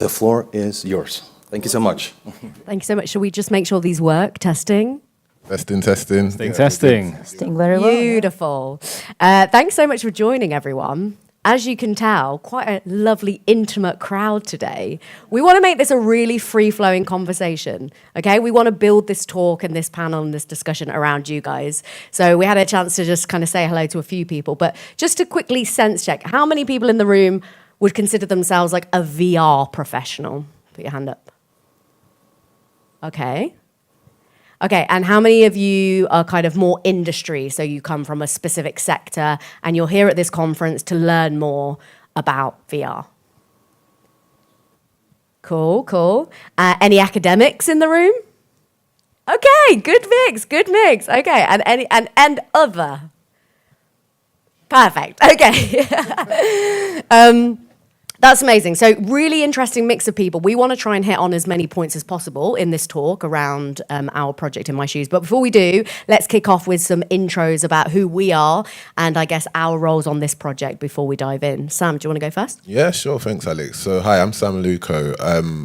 The floor is yours. Thank you so much. Thank you so much. Shall we just make sure these work? Testing. Testing. Testing very well. Beautiful. Thanks so much for joining, everyone. As you can tell, quite a lovely, intimate crowd today. We want to make this a really free-flowing conversation, okay? We want to build this talk and this panel and this discussion around you guys. So we had a chance to just kind of say hello to a few people, but just to quickly sense check, how many people in the room would consider themselves like a VR professional? Put your hand up. Okay. Okay, and how many of you are kind of more industry, so you come from a specific sector and you're here at this conference to learn more about VR? Cool. Any academics in the room? Okay, good mix. Okay, and other? Perfect, okay. That's amazing. So really interesting mix of people. We want to try and hit on as many points as possible in this talk around our project In My Shoes. But before we do, let's kick off with some intros about who we are and I guess our roles on this project before we dive in. Sam, do you want to go first? Yeah, sure. Thanks, Alex. So hi, I'm Samuel Aluko.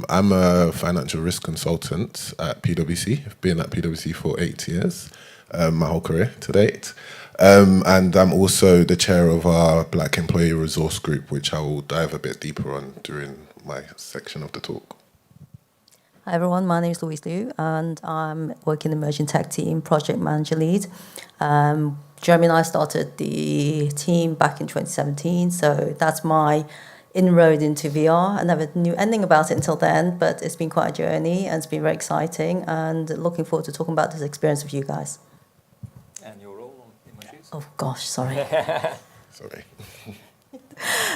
I'm a financial risk consultant at PwC. I've been at PwC for 8 years, my whole career to date. And I'm also the chair of our Black Employee Resource Group, which I will dive a bit deeper on during my section of the talk. Hi everyone, my name is Louise Liu and I'm working in the Emerging Tech Team, Project Manager Lead. Jeremy and I started the team back in 2017, so that's my inroad into VR. I never knew anything about it until then, but it's been quite a journey and it's been very exciting and looking forward to talking about this experience with you guys. Oh gosh, sorry. Sorry.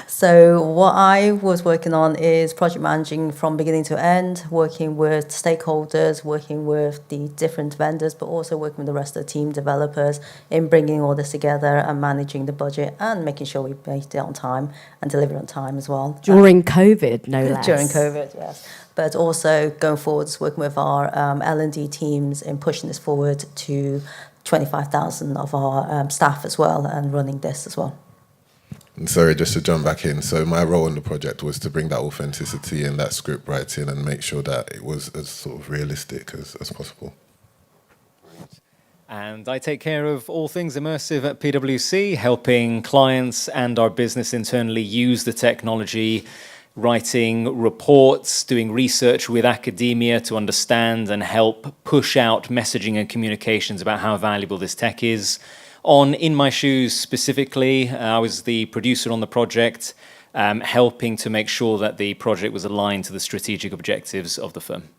So what I was working on is project managing from beginning to end, working with stakeholders, working with the different vendors, but also working with the rest of the team developers in bringing all this together and managing the budget and making sure we made it on time and delivered on time as well. During COVID, no less. During COVID, yes. But also going forwards, working with our L&D teams in pushing this forward to 25,000 of our staff as well and running this as well. And sorry, just to jump back in. So my role in the project was to bring that authenticity and that script writing and make sure that it was as sort of realistic as possible. And I take care of all things immersive at PwC, helping clients and our business internally use the technology, writing reports, doing research with academia to understand and help push out messaging and communications about how valuable this tech is. On In My Shoes specifically, I was the producer on the project, helping to make sure that the project was aligned to the strategic objectives of the firm.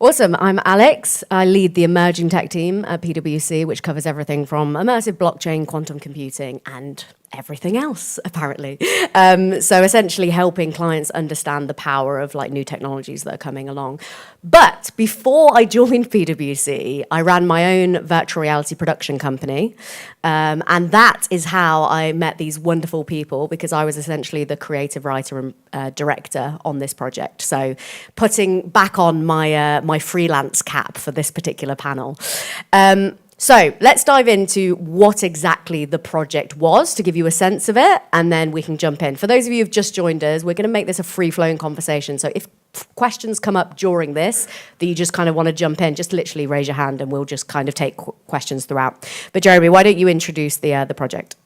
Awesome. I'm Alex. I lead the emerging tech team at PwC, which covers everything from immersive blockchain, quantum computing, and everything else, apparently. So essentially helping clients understand the power of like new technologies that are coming along. But before I joined PwC, I ran my own virtual reality production company. And that is how I met these wonderful people, because I was essentially the creative writer and director on this project. So putting back on my freelance cap for this particular panel. So let's dive into what exactly the project was to give you a sense of it, and then we can jump in. For those of you who've just joined us, we're going to make this a free-flowing conversation. So if questions come up during this that you just kind of want to jump in, just literally raise your hand and we'll just kind of take questions throughout. But Jeremy, why don't you introduce the project?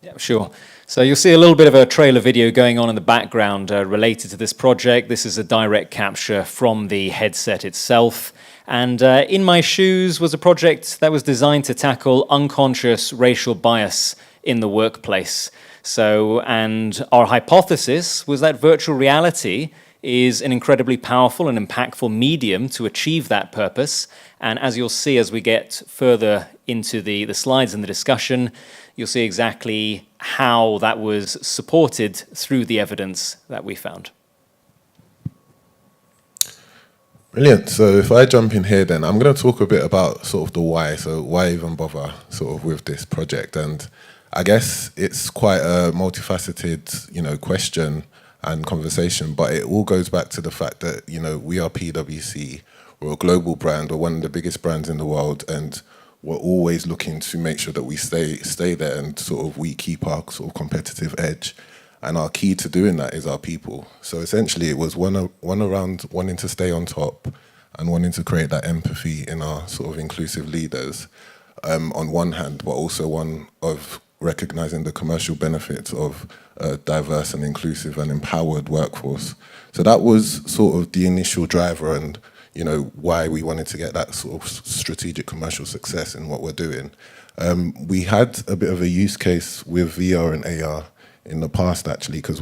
Yeah, sure. So you'll see a little bit of a trailer video going on in the background related to this project. This is a direct capture from the headset itself. And In My Shoes was a project that was designed to tackle unconscious racial bias in the workplace. So, and our hypothesis was that virtual reality is an incredibly powerful and impactful medium to achieve that purpose. And as you'll see as we get further into the slides and the discussion, you'll see exactly how that was supported through the evidence that we found. Brilliant. So if I jump in here then, I'm going to talk a bit about sort of the why. So why even bother sort of with this project? And I guess it's quite a multifaceted, question and conversation, but it all goes back to the fact that, we are PwC, we're a global brand, we're one of the biggest brands in the world, and we're always looking to make sure that we stay there and sort of we keep our sort of competitive edge. And our key to doing that is our people. So essentially it was one around wanting to stay on top and wanting to create that empathy in our sort of inclusive leaders on one hand, but also one of recognizing the commercial benefits of a diverse and inclusive and empowered workforce. So that was sort of the initial driver and, why we wanted to get that sort of strategic commercial success in what we're doing. We had a bit of a use case with VR and AR in the past, actually, because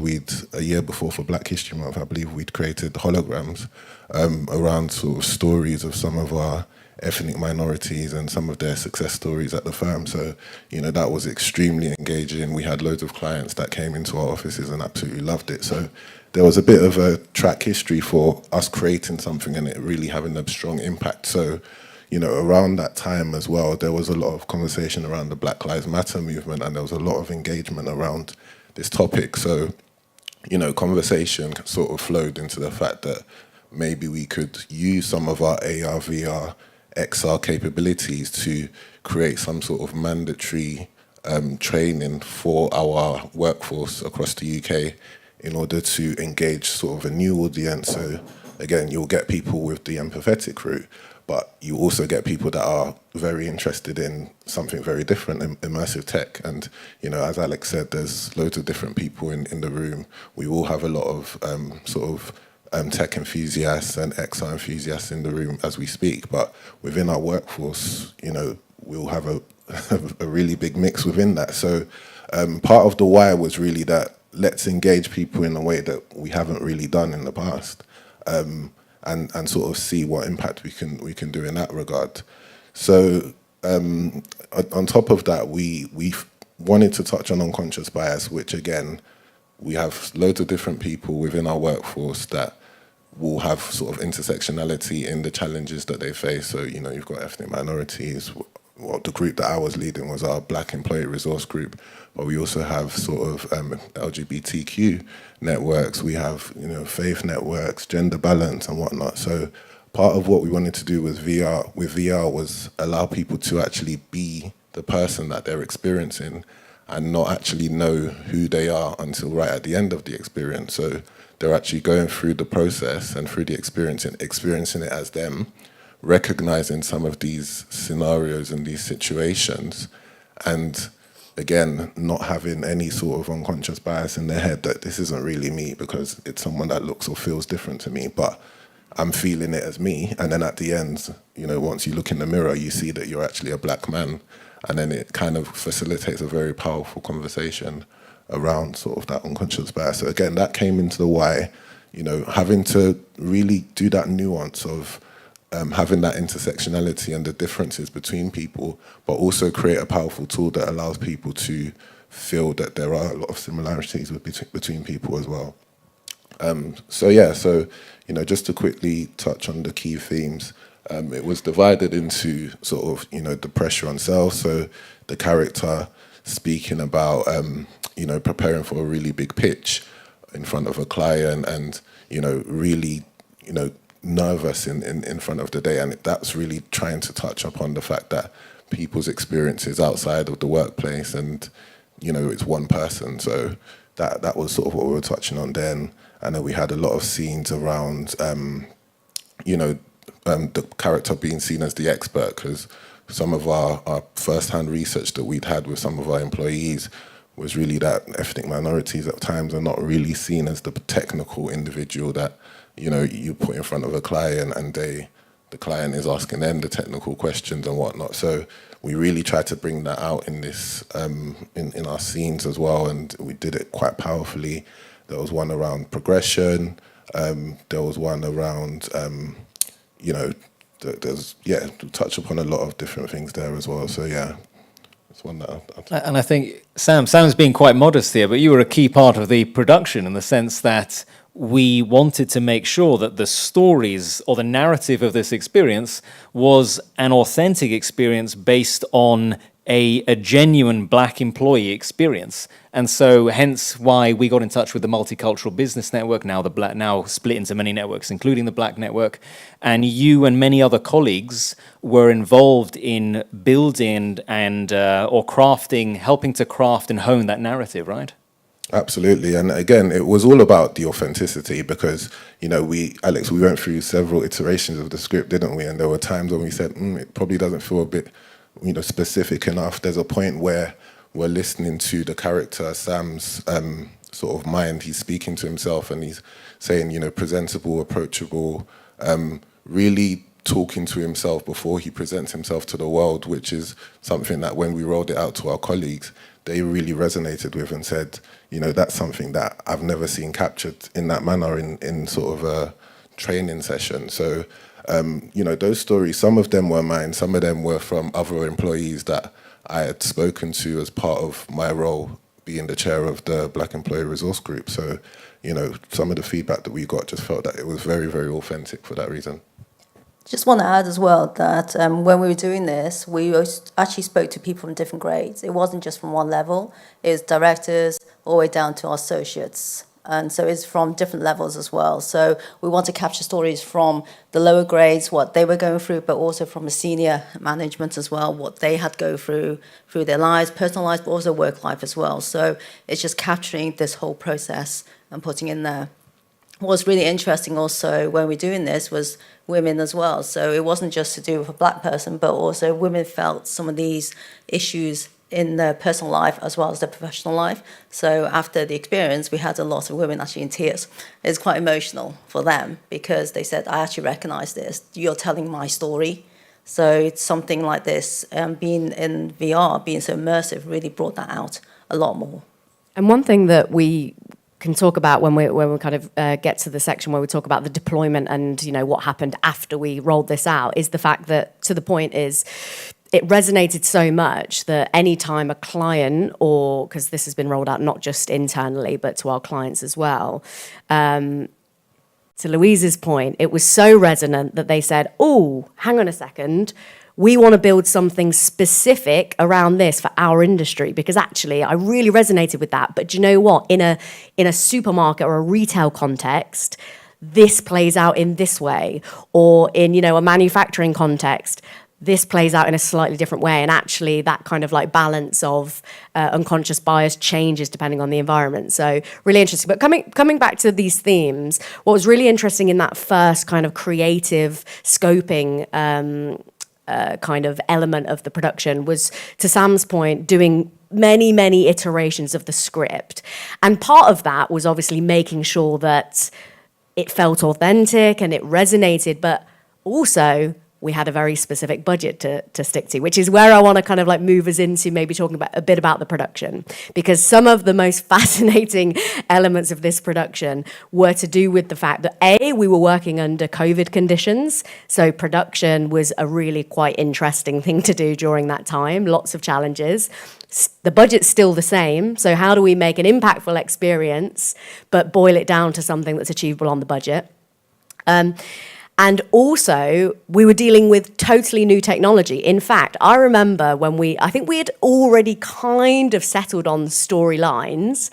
a year before for Black History Month, I believe we'd created holograms around sort of stories of some of our ethnic minorities and some of their success stories at the firm. So, that was extremely engaging. We had loads of clients that came into our offices and absolutely loved it. So there was a bit of a track history for us creating something and it really having a strong impact. So, around that time as well, there was a lot of conversation around the Black Lives Matter movement and there was a lot of engagement around this topic. So, conversation sort of flowed into the fact that maybe we could use some of our AR, VR, XR capabilities to create some sort of mandatory training for our workforce across the UK in order to engage sort of a new audience. So again, you'll get people with the empathetic route, but you also get people that are very interested in something very different, immersive tech. And, as Alex said, there's loads of different people in the room. We all have a lot of tech enthusiasts and XR enthusiasts in the room as we speak. But within our workforce, we'll have a really big mix within that. So part of the why was really that let's engage people in a way that we haven't really done in the past. And sort of see what impact we can do in that regard. So on top of that, we wanted to touch on unconscious bias, which again, we have loads of different people within our workforce that will have sort of intersectionality in the challenges that they face. So, you've got ethnic minorities. Well, the group that I was leading was our Black Employee Resource Group, but we also have sort of LGBTQ networks. We have, faith networks, gender balance and whatnot. So part of what we wanted to do with VR was allow people to actually be the person that they're experiencing and not actually know who they are until right at the end of the experience. So they're actually going through the process and through the experience and experiencing it as them, recognizing some of these scenarios and these situations, and again, not having any sort of unconscious bias in their head that this isn't really me because it's someone that looks or feels different to me, but I'm feeling it as me. And then at the end, once you look in the mirror, you see that you're actually a black man. And then it kind of facilitates a very powerful conversation around sort of that unconscious bias. So again, that came into the why, having to really do that nuance of having that intersectionality and the differences between people, but also create a powerful tool that allows people to feel that there are a lot of similarities between people as well. Just to quickly touch on the key themes, it was divided into sort of, the pressure on self, so the character speaking about, preparing for a really big pitch in front of a client and, really, nervous in front of the day. And that's really trying to touch upon the fact that people's experiences outside of the workplace and, it's one person. So that was sort of what we were touching on then. And then we had a lot of scenes around, the character being seen as the expert, because some of our first-hand research that we'd had with some of our employees was really that ethnic minorities at times are not really seen as the technical individual that, you put in front of a client and the client is asking them the technical questions and whatnot. So we really tried to bring that out in this, in our scenes as well, and we did it quite powerfully. There was one around progression. There was one around, to touch upon a lot of different things there as well. So yeah, it's one that And I think Sam's being quite modest here, but you were a key part of the production in the sense that we wanted to make sure that the stories or the narrative of this experience was an authentic experience based on a genuine black employee experience. And so hence why we got in touch with the Multicultural Business Network, now split into many networks, including the Black Network. And you and many other colleagues were involved in building and or crafting, helping to craft and hone that narrative, right? Absolutely, and again, it was all about the authenticity because Alex, we went through several iterations of the script, didn't we? And there were times when we said it probably doesn't feel a bit, specific enough. There's a point where we're listening to the character Sam's sort of mind. He's speaking to himself and he's saying, presentable, approachable, really talking to himself before he presents himself to the world, which is something that when we rolled it out to our colleagues, they really resonated with and said, that's something that I've never seen captured in that manner in sort of a training session. So, those stories, some of them were mine, some of them were from other employees that I had spoken to as part of my role being the chair of the Black Employee Resource Group. So, some of the feedback that we got just felt that it was very, very authentic for that reason. Just want to add as well that when we were doing this, we actually spoke to people from different grades. It wasn't just from one level. It was directors all the way down to our associates. And so it's from different levels as well. So we want to capture stories from the lower grades, what they were going through, but also from the senior management as well, what they had go through their lives, personal lives, but also work life as well. So it's just capturing this whole process and putting in there. What was really interesting also when we're doing this was women as well. So it wasn't just to do with a black person, but also women felt some of these issues in their personal life as well as their professional life. So after the experience, we had a lot of women actually in tears. It's quite emotional for them because they said, I actually recognize this. You're telling my story. So it's something like this, being in VR, being so immersive, really brought that out a lot more. And one thing that we can talk about when we kind of get to the section where we talk about the deployment and what happened after we rolled this out is the fact that, to the point is, it resonated so much that any time a client, or because this has been rolled out not just internally but to our clients as well, to Louise's point, it was so resonant that they said, oh, hang on a second, we want to build something specific around this for our industry, because actually I really resonated with that. But do you know what? In a supermarket or a retail context, this plays out in this way, or in a manufacturing context, this plays out in a slightly different way. And actually that kind of like balance of unconscious bias changes depending on the environment. So really interesting. But coming back to these themes, what was really interesting in that first kind of creative scoping kind of element of the production was, to Sam's point, doing many, many iterations of the script. And part of that was obviously making sure that it felt authentic and it resonated, but also we had a very specific budget to stick to, which is where I want to kind of like move us into maybe talking about a bit about the production, because some of the most fascinating elements of this production were to do with the fact that we were working under COVID conditions, so production was a really quite interesting thing to do during that time, lots of challenges. The budget's still the same, so how do we make an impactful experience but boil it down to something that's achievable on the budget? And also, we were dealing with totally new technology. In fact, I remember when I think we had already kind of settled on storylines,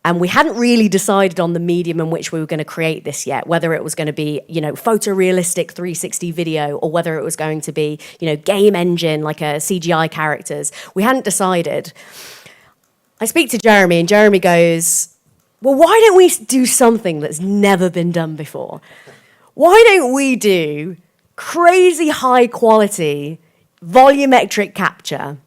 and we hadn't really decided on the medium in which we were going to create this yet, whether it was going to be, photorealistic 360 video, or whether it was going to be, game engine, like a CGI characters. We hadn't decided. I speak to Jeremy, and Jeremy goes, well, why don't we do something that's never been done before? Why don't we do crazy high quality volumetric capture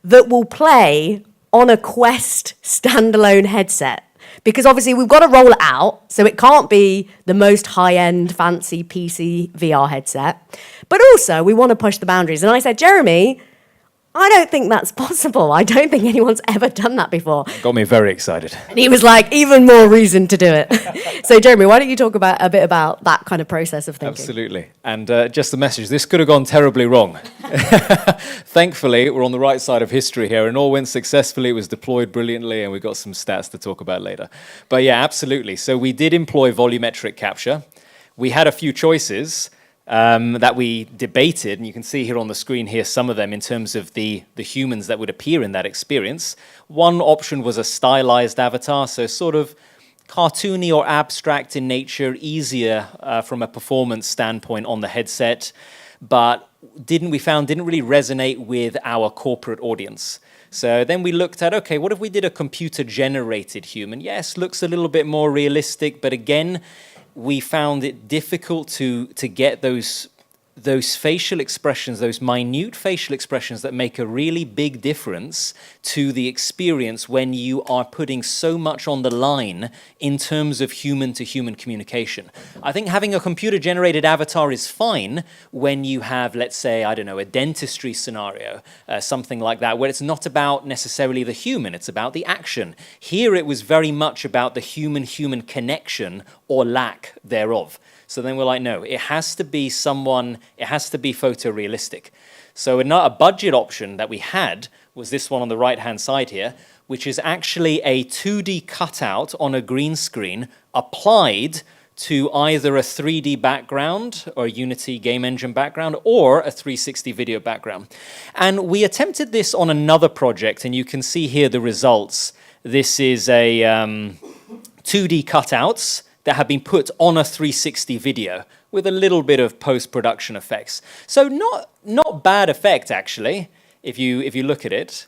that will play on a Quest standalone headset? Because obviously we've got to roll it out, so it can't be the most high-end fancy PC VR headset. But also we want to push the boundaries. And I said, Jeremy, I don't think that's possible. I don't think anyone's ever done that before. Got me very excited. And he was like, even more reason to do it. So Jeremy, why don't you talk about a bit about that kind of process of thinking? Absolutely. And just the message, this could have gone terribly wrong. Thankfully, we're on the right side of history here, and all went successfully. It was deployed brilliantly, and we got some stats to talk about later. But yeah, absolutely. So we did employ volumetric capture. We had a few choices that we debated, and you can see here on the screen here some of them in terms of the humans that would appear in that experience. One option was a stylized avatar, so sort of cartoony or abstract in nature, easier from a performance standpoint on the headset, but didn't really resonate with our corporate audience. So then we looked at, okay, what if we did a computer-generated human? Yes, looks a little bit more realistic, but again, we found it difficult to get those facial expressions, those minute facial expressions that make a really big difference to the experience when you are putting so much on the line in terms of human-to-human communication. I think having a computer-generated avatar is fine when you have, let's say, I don't know, a dentistry scenario, something like that, where it's not about necessarily the human, it's about the action. Here it was very much about the human-human connection or lack thereof. So then we're like, no, it has to be photorealistic. So a budget option that we had was this one on the right-hand side here, which is actually a 2D cutout on a green screen applied to either a 3D background or a Unity game engine background or a 360 video background. And we attempted this on another project, and you can see here the results. This is a 2D cutouts that have been put on a 360 video with a little bit of post-production effects. So not bad effect, actually, if you look at it,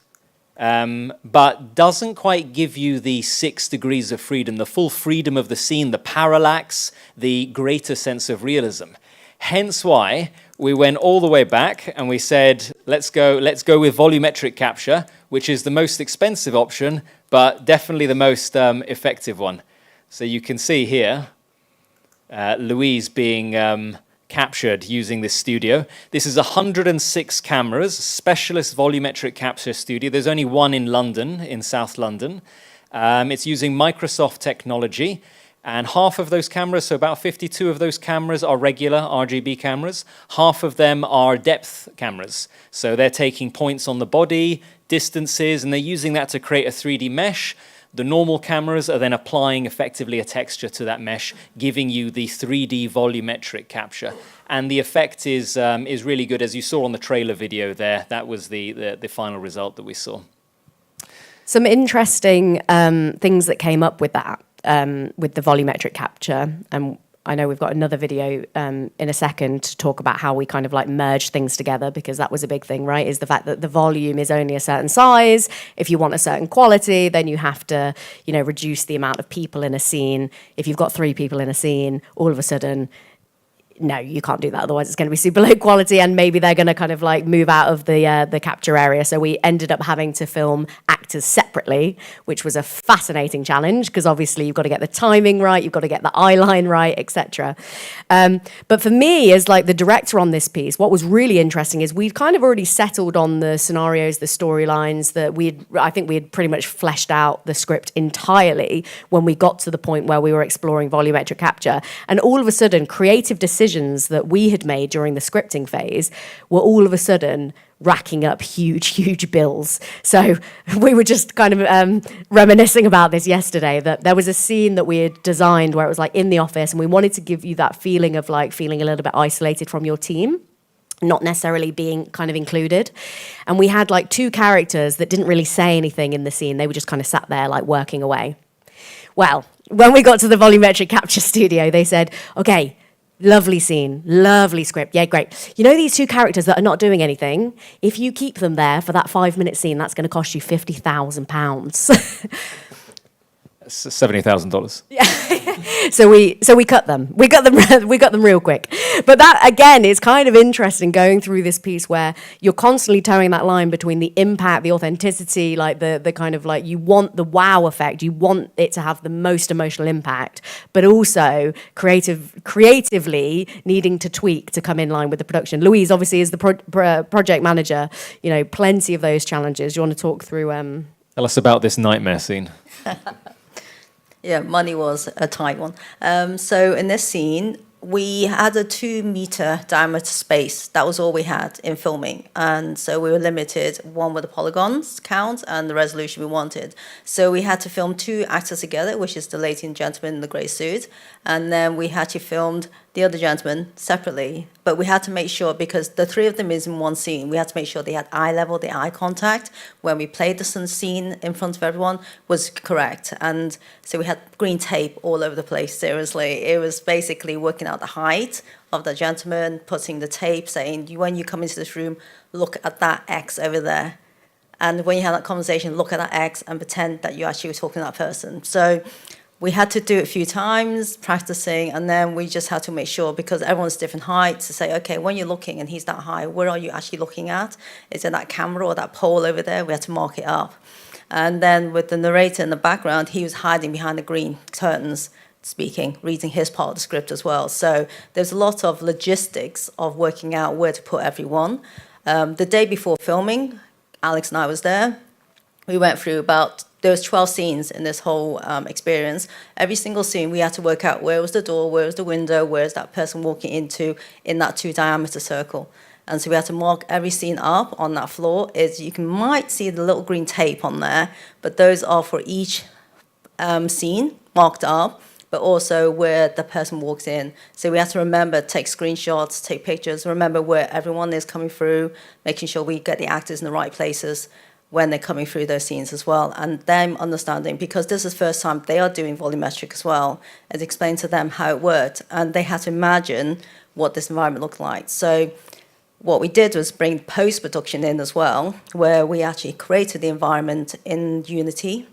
but doesn't quite give you the 6 degrees of freedom, the full freedom of the scene, the parallax, the greater sense of realism. Hence why we went all the way back and we said, let's go with volumetric capture, which is the most expensive option, but definitely the most effective one. So you can see here, Louise being captured using this studio. This is 106 cameras, specialist volumetric capture studio. There's only one in London, in South London. It's using Microsoft technology, and half of those cameras, so about 52 of those cameras are regular RGB cameras. Half of them are depth cameras. So they're taking points on the body, distances, and they're using that to create a 3D mesh. The normal cameras are then applying effectively a texture to that mesh, giving you the 3D volumetric capture. And the effect is really good. As you saw on the trailer video there, that was the final result that we saw. Some interesting things that came up with that, with the volumetric capture. And I know we've got another video in a second to talk about how we kind of like merge things together, because that was a big thing, right? Is the fact that the volume is only a certain size. If you want a certain quality, then you have to, reduce the amount of people in a scene. If you've got 3 people in a scene, all of a sudden, no, you can't do that. Otherwise, it's going to be super low quality, and maybe they're going to kind of like move out of the capture area. So we ended up having to film actors separately, which was a fascinating challenge, because obviously you've got to get the timing right, you've got to get the eye line right, etc. But for me, as like the director on this piece, what was really interesting is we've kind of already settled on the scenarios, the storylines that I think we had pretty much fleshed out the script entirely when we got to the point where we were exploring volumetric capture, and all of a sudden, creative decisions that we had made during the scripting phase were all of a sudden racking up huge bills. So we were just kind of reminiscing about this yesterday, that there was a scene that we had designed where it was like in the office, and we wanted to give you that feeling of like feeling a little bit isolated from your team, not necessarily being kind of included. And we had like 2 characters that didn't really say anything in the scene. They were just kind of sat there like working away. Well, when we got to the volumetric capture studio, they said, okay, lovely scene, lovely script. Yeah, great. You know these 2 characters that are not doing anything? If you keep them there for that 5-minute scene, that's going to cost you £50,000. $70,000. Yeah. So we cut them. We cut them real quick. But that again is kind of interesting, going through this piece where you're constantly towing that line between the impact, the authenticity, like the kind of like, you want the wow effect, you want it to have the most emotional impact, but also creatively needing to tweak to come in line with the production. Louise obviously is the project manager. Plenty of those challenges. You want to talk through? Tell us about this nightmare scene. Yeah, money was a tight one. So in this scene, we had a 2-meter diameter space. That was all we had in filming. And so we were limited, one with the polygons count and the resolution we wanted. So we had to film 2 actors together, which is the lady and gentleman in the grey suit. And then we actually filmed the other gentleman separately. But we had to make sure, because the 3 of them is in one scene, we had to make sure they had eye level, the eye contact when we played the scene in front of everyone was correct. And so we had green tape all over the place, seriously. It was basically working out the height of the gentleman, putting the tape, saying, when you come into this room, look at that X over there. And when you have that conversation, look at that X and pretend that you actually were talking to that person. So we had to do it a few times, practicing, and then we just had to make sure, because everyone's different heights, to say, okay, when you're looking and he's that high, where are you actually looking at? Is it that camera or that pole over there? We had to mark it up. And then with the narrator in the background, he was hiding behind the green curtains, speaking, reading his part of the script as well. So there's a lot of logistics of working out where to put everyone. The day before filming, Alex and I was there. We went through there was 12 scenes in this whole experience. Every single scene, we had to work out where was the door, where was the window, where's that person walking into in that 2 diameter circle. And so we had to mark every scene up on that floor. Might see the little green tape on there, but those are for each scene marked up, but also where the person walks in. So we have to remember, take screenshots, take pictures, remember where everyone is coming through, making sure we get the actors in the right places when they're coming through those scenes as well. And them understanding, because this is the first time they are doing volumetric as well, and explain to them how it worked. And they had to imagine what this environment looked like. So what we did was bring post-production in as well, where we actually created the environment in Unity,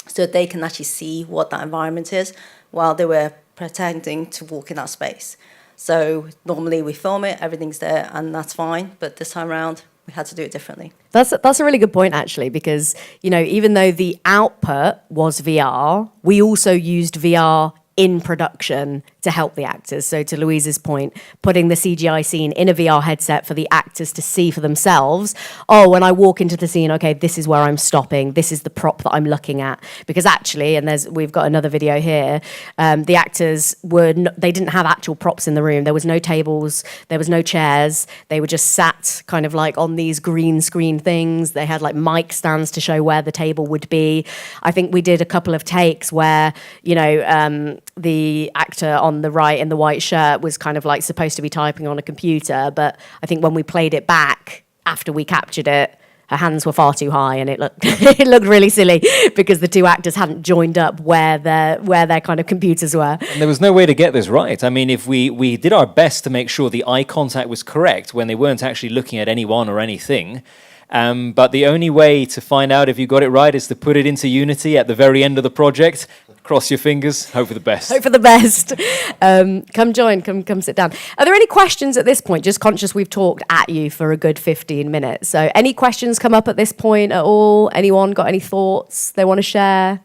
so they can actually see what that environment is while they were pretending to walk in that space. So normally we film it, everything's there, and that's fine. But this time around, we had to do it differently. That's a really good point, actually, because, you know, even though the output was VR, we also used VR in production to help the actors. So to Louise's point, putting the CGI scene in a VR headset for the actors to see for themselves. Oh, when I walk into the scene, okay, this is where I'm stopping. This is the prop that I'm looking at. Because actually, and we've got another video here, the actors they didn't have actual props in the room. There was no tables, there was no chairs. They were just sat kind of like on these green screen things. They had like mic stands to show where the table would be. I think we did a couple of takes where, you know, the actor on the right in the white shirt was kind of like supposed to be typing on a computer, but I think when we played it back after we captured it, her hands were far too high and it looked it looked really silly because the two actors hadn't joined up where their kind of computers were. And there was no way to get this right. I mean, if we did our best to make sure the eye contact was correct when they weren't actually looking at anyone or anything. But the only way to find out if you got it right is to put it into Unity at the very end of the project. Cross your fingers, hope for the best. Hope for the best. Come join, come sit down. Are there any questions at this point? Just conscious we've talked at you for a good 15 minutes. So any questions come up at this point at all? Anyone got any thoughts they want to share?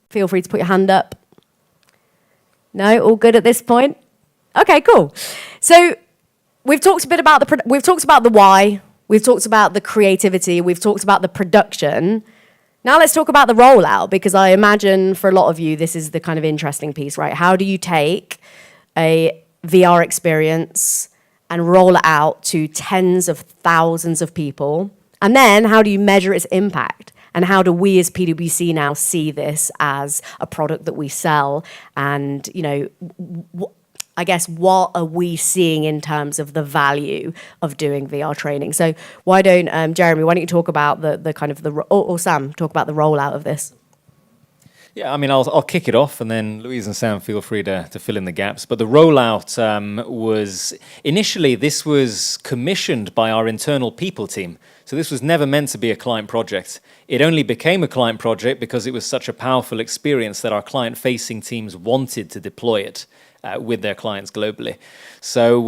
Feel free to put your hand up. No, all good at this point? Okay, cool. So we've talked a bit about we've talked about the why, we've talked about the creativity, we've talked about the production. Now let's talk about the rollout, because I imagine for a lot of you, this is the kind of interesting piece, right? How do you take a VR experience and roll it out to tens of thousands of people? And then how do you measure its impact? And how do we as PwC now see this as a product that we sell? And, you know, I guess, what are we seeing in terms of the value of doing VR training? So why don't, Jeremy, why don't you talk about the kind of or Sam, talk about the rollout of this? Yeah, I mean, I'll kick it off, and then Louise and Sam feel free to fill in the gaps. But the rollout was, initially, this was commissioned by our internal people team. So this was never meant to be a client project. It only became a client project because it was such a powerful experience that our client-facing teams wanted to deploy it with their clients globally. So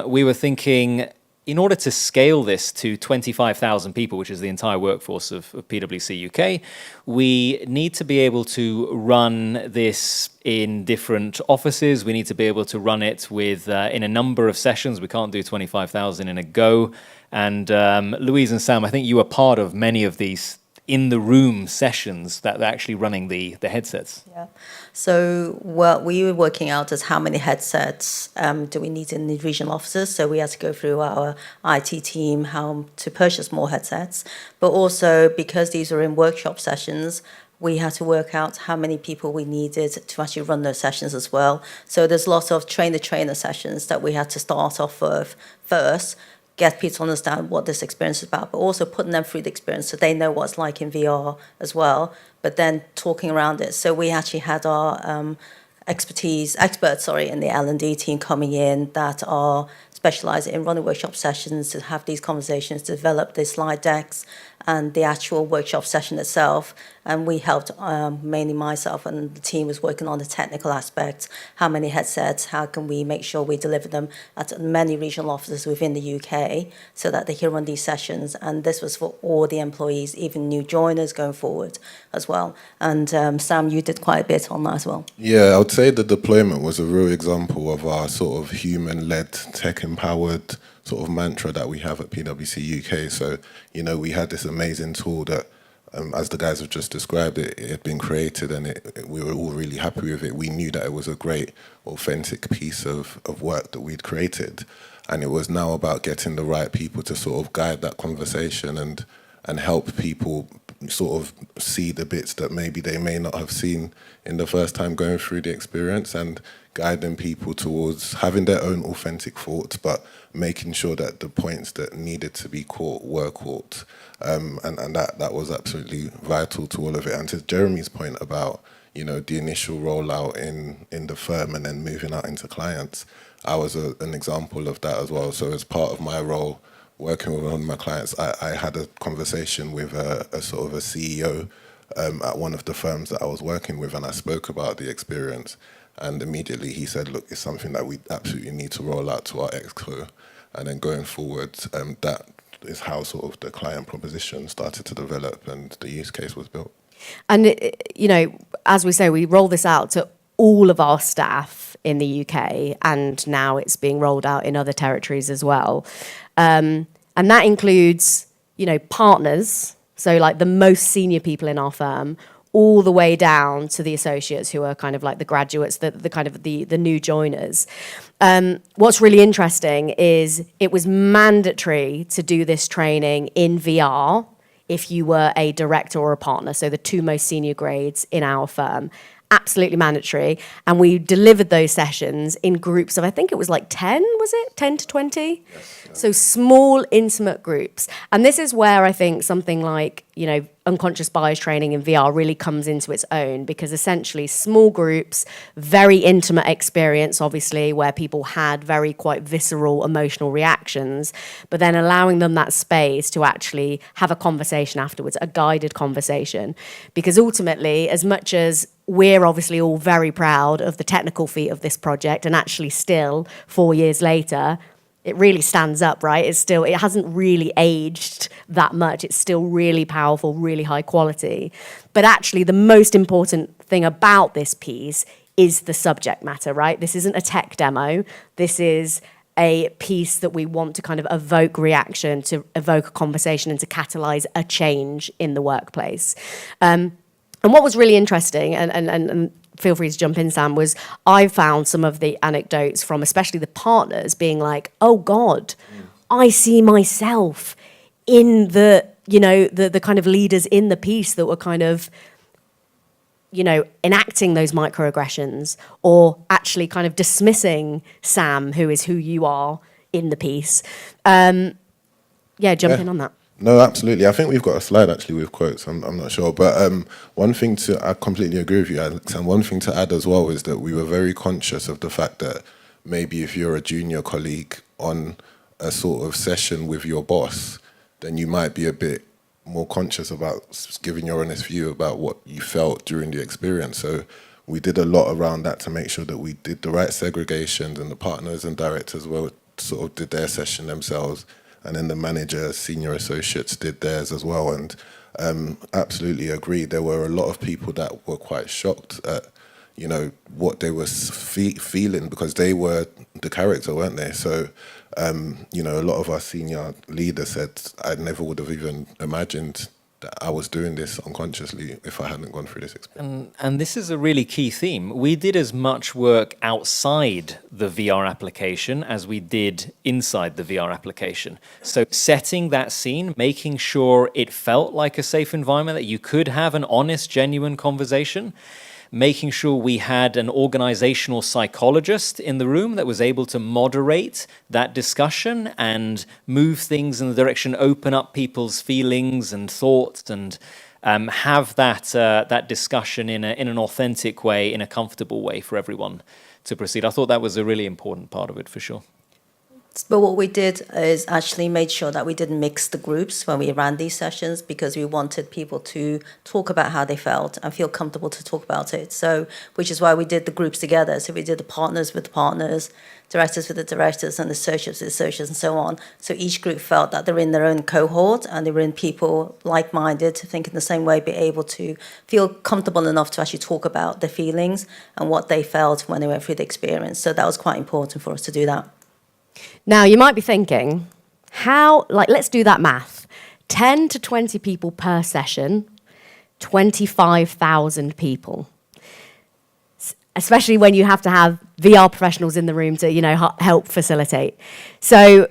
we were thinking, in order to scale this to 25,000 people, which is the entire workforce of PwC UK, we need to be able to run this in different offices. We need to be able to run it with in a number of sessions. We can't do 25,000 in a go. And Louise and Sam, I think you were part of many of these in-the-room sessions that are actually running the headsets. Yeah. So what we were working out is how many headsets do we need in the regional offices. So we had to go through our IT team how to purchase more headsets. But also, because these are in workshop sessions, we had to work out how many people we needed to actually run those sessions as well. So there's lots of trainer-trainer sessions that we had to start off with first, get people to understand what this experience is about, but also putting them through the experience so they know what it's like in VR as well, but then talking around it. So we actually had our experts, in the L&D team coming in that are specialised in running workshop sessions to have these conversations, to develop the slide decks and the actual workshop session itself. And we helped, mainly myself and the team was working on the technical aspects. How many headsets, how can we make sure we deliver them at many regional offices within the UK so that they can run these sessions. And this was for all the employees, even new joiners going forward as well. And Sam, you did quite a bit on that as well. Yeah, I would say the deployment was a real example of our sort of human-led, tech-empowered sort of mantra that we have at PwC UK. So, you know, we had this amazing tool that, as the guys have just described, it had been created and we were all really happy with it. We knew that it was a great, authentic piece of work that we'd created. And it was now about getting the right people to sort of guide that conversation and help people sort of see the bits that maybe they may not have seen in the first time going through the experience, and guiding people towards having their own authentic thoughts, but making sure that the points that needed to be caught were caught. And that was absolutely vital to all of it. And to Jeremy's point about, you know, the initial rollout in the firm and then moving out into clients, I was an example of that as well. So as part of my role, working with one of my clients, I had a conversation with a sort of a CEO at one of the firms that I was working with, and I spoke about the experience. And immediately he said, look, it's something that we absolutely need to roll out to our exco. And then going forward, that is how sort of the client proposition started to develop and the use case was built. And, you know, as we say, we roll this out to all of our staff in the UK, and now it's being rolled out in other territories as well. And that includes, you know, partners, so like the most senior people in our firm, all the way down to the associates who are kind of like the graduates, the kind of the new joiners. What's really interesting is it was mandatory to do this training in VR if you were a director or a partner, so the two most senior grades in our firm. Absolutely mandatory. And we delivered those sessions in groups of, I think it was like 10, was it? 10 to 20? Yes. So small, intimate groups. And this is where I think something like, you know, unconscious bias training in VR really comes into its own, because essentially small groups, very intimate experience, obviously, where people had very quite visceral emotional reactions, but then allowing them that space to actually have a conversation afterwards, a guided conversation. Because ultimately, as much as we're obviously all very proud of the technical feat of this project, and actually still 4 years later, it really stands up, right? It hasn't really aged that much. It's still really powerful, really high quality. But actually the most important thing about this piece is the subject matter, right? This isn't a tech demo. This is a piece that we want to kind of evoke reaction, to evoke a conversation, and to catalyze a change in the workplace. And what was really interesting, and feel free to jump in, Sam, was I found some of the anecdotes from especially the partners being like, oh God, I see myself in the, you know, the kind of leaders in the piece that were kind of, you know, enacting those microaggressions, or actually kind of dismissing Sam, who is who you are in the piece. Jump in on that. No, absolutely. I think we've got a slide actually with quotes. I'm not sure. But I completely agree with you, Alex. And one thing to add as well is that we were very conscious of the fact that maybe if you're a junior colleague on a sort of session with your boss, then you might be a bit more conscious about giving your honest view about what you felt during the experience. So we did a lot around that to make sure that we did the right segregations, and the partners and directors sort of did their session themselves. And then the manager, senior associates did theirs as well. And absolutely agree. There were a lot of people that were quite shocked at, you know, what they were feeling, because they were the character, weren't they? So, you know, a lot of our senior leaders said, I never would have even imagined that I was doing this unconsciously if I hadn't gone through this experience. And this is a really key theme. We did as much work outside the VR application as we did inside the VR application. So setting that scene, making sure it felt like a safe environment, that you could have an honest, genuine conversation, making sure we had an organizational psychologist in the room that was able to moderate that discussion and move things in the direction, open up people's feelings and thoughts, and have that discussion in an authentic way, in a comfortable way for everyone to proceed. I thought that was a really important part of it, for sure. But what we did is actually made sure that we didn't mix the groups when we ran these sessions, because we wanted people to talk about how they felt and feel comfortable to talk about it. So, which is why we did the groups together. So we did the partners with the partners, directors with the directors, and the associates with the associates, and so on. So each group felt that they were in their own cohort and they were in people like-minded, to think in the same way, be able to feel comfortable enough to actually talk about their feelings and what they felt when they went through the experience. So that was quite important for us to do that. Now, you might be thinking, let's do that math. 10 to 20 people per session, 25,000 people. Especially when you have to have VR professionals in the room to, help facilitate. So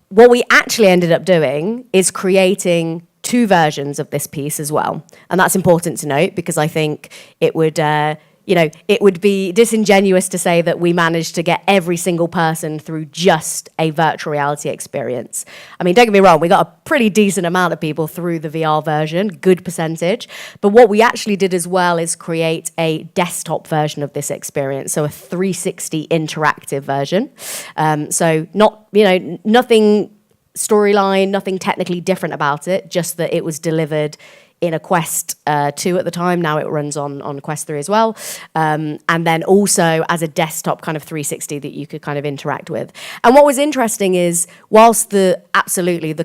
what we actually ended up doing is creating 2 versions of this piece as well. And that's important to note, because I think it would be disingenuous to say that we managed to get every single person through just a virtual reality experience. I mean, don't get me wrong, we got a pretty decent amount of people through the VR version, good percentage. But what we actually did as well is create a desktop version of this experience, so a 360 interactive version. So nothing storyline, nothing technically different about it, just that it was delivered in a Quest 2 at the time. Now it runs on Quest 3 as well. And then also as a desktop kind of 360 that you could kind of interact with. And what was interesting is, whilst the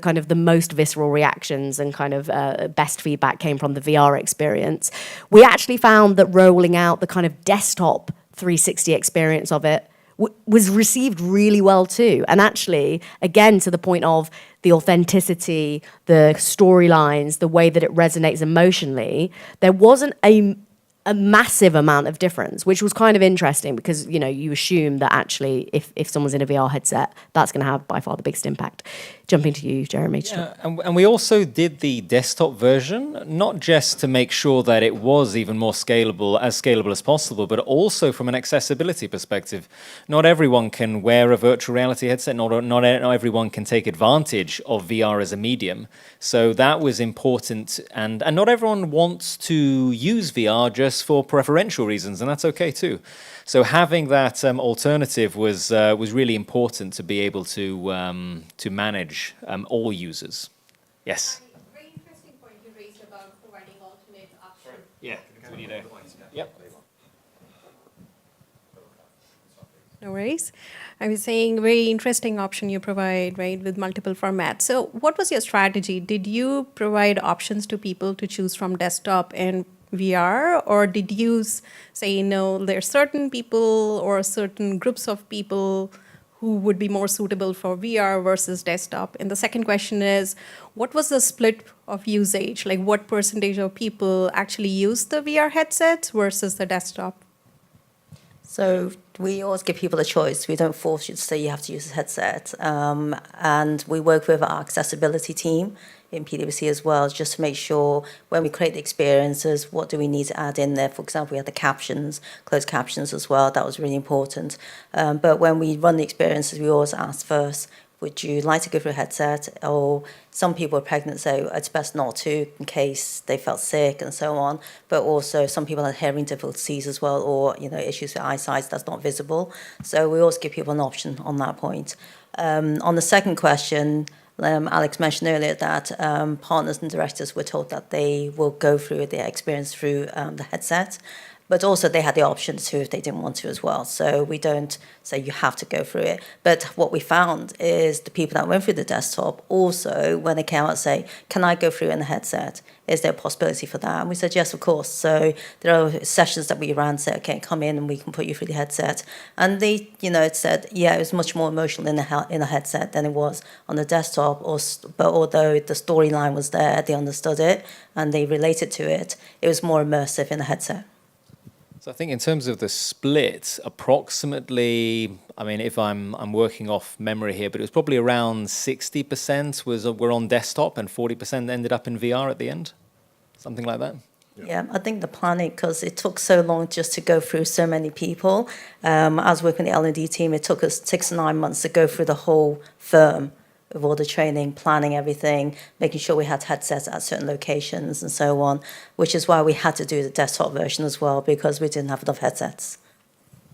kind of the most visceral reactions and kind of best feedback came from the VR experience, we actually found that rolling out the kind of desktop 360 experience of it was received really well too. And actually, again, to the point of the authenticity, the storylines, the way that it resonates emotionally, there wasn't a massive amount of difference, which was kind of interesting, because you assume that actually if someone's in a VR headset, that's going to have by far the biggest impact. Jumping to you, Jeremy. Yeah, and we also did the desktop version, not just to make sure that it was even more scalable as possible, but also from an accessibility perspective. Not everyone can wear a virtual reality headset, not everyone can take advantage of VR as a medium. So that was important, and not everyone wants to use VR just for preferential reasons, and that's okay too. So having that alternative was really important to be able to manage all users. Yes. Very interesting point you raised about providing alternate options. Yeah. Yep. No worries. I was saying, very interesting option you provide, right, with multiple formats. So what was your strategy? Did you provide options to people to choose from desktop and VR, or did you say, no, there are certain people or certain groups of people who would be more suitable for VR versus desktop? And the second question is, what was the split of usage? Like, what percentage of people actually use the VR headsets versus the desktop? So we always give people a choice. We don't force you to say you have to use a headset. And we work with our accessibility team in PwC as well, just to make sure when we create the experiences, what do we need to add in there? For example, we had the captions, closed captions as well. That was really important. But when we run the experiences, we always ask first, would you like to go through a headset? Or some people are pregnant, so it's best not to, in case they felt sick and so on. But also some people have hearing difficulties as well, or issues with eyesight that's not visible. So we always give people an option on that point. On the second question, Alex mentioned earlier that partners and directors were told that they will go through their experience through the headset. But also they had the option to if they didn't want to as well. So we don't say you have to go through it. But what we found is the people that went through the desktop also, when they came out, say, can I go through in the headset? Is there a possibility for that? And we said, yes, of course. So there are sessions that we ran, say, okay, come in and we can put you through the headset. And they, it said, yeah, it was much more emotional in the headset than it was on the desktop. But although the storyline was there, they understood it and they related to it, it was more immersive in the headset. So I think in terms of the split, approximately, I mean, if I'm working off memory here, but it was probably around 60% were on desktop and 40% ended up in VR at the end, something like that. Yeah, I think the planning, because it took so long just to go through so many people. I was working with the L&D team. It took us 6 to 9 months to go through the whole firm with all the training, planning everything, making sure we had headsets at certain locations and so on, which is why we had to do the desktop version as well, because we didn't have enough headsets.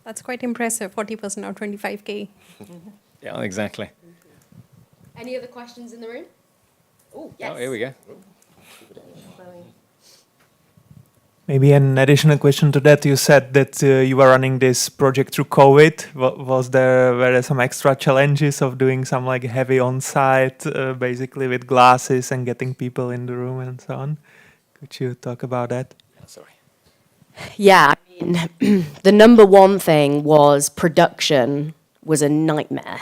That's quite impressive, 40% or 25K. Yeah, exactly. Any other questions in the room? Oh, yes. Oh, here we go. Maybe an additional question to that. You said that you were running this project through COVID. Were there some extra challenges of doing some like heavy on-site, basically with glasses and getting people in the room and so on? Could you talk about that? Sorry. Yeah, I mean, the number one thing was production was a nightmare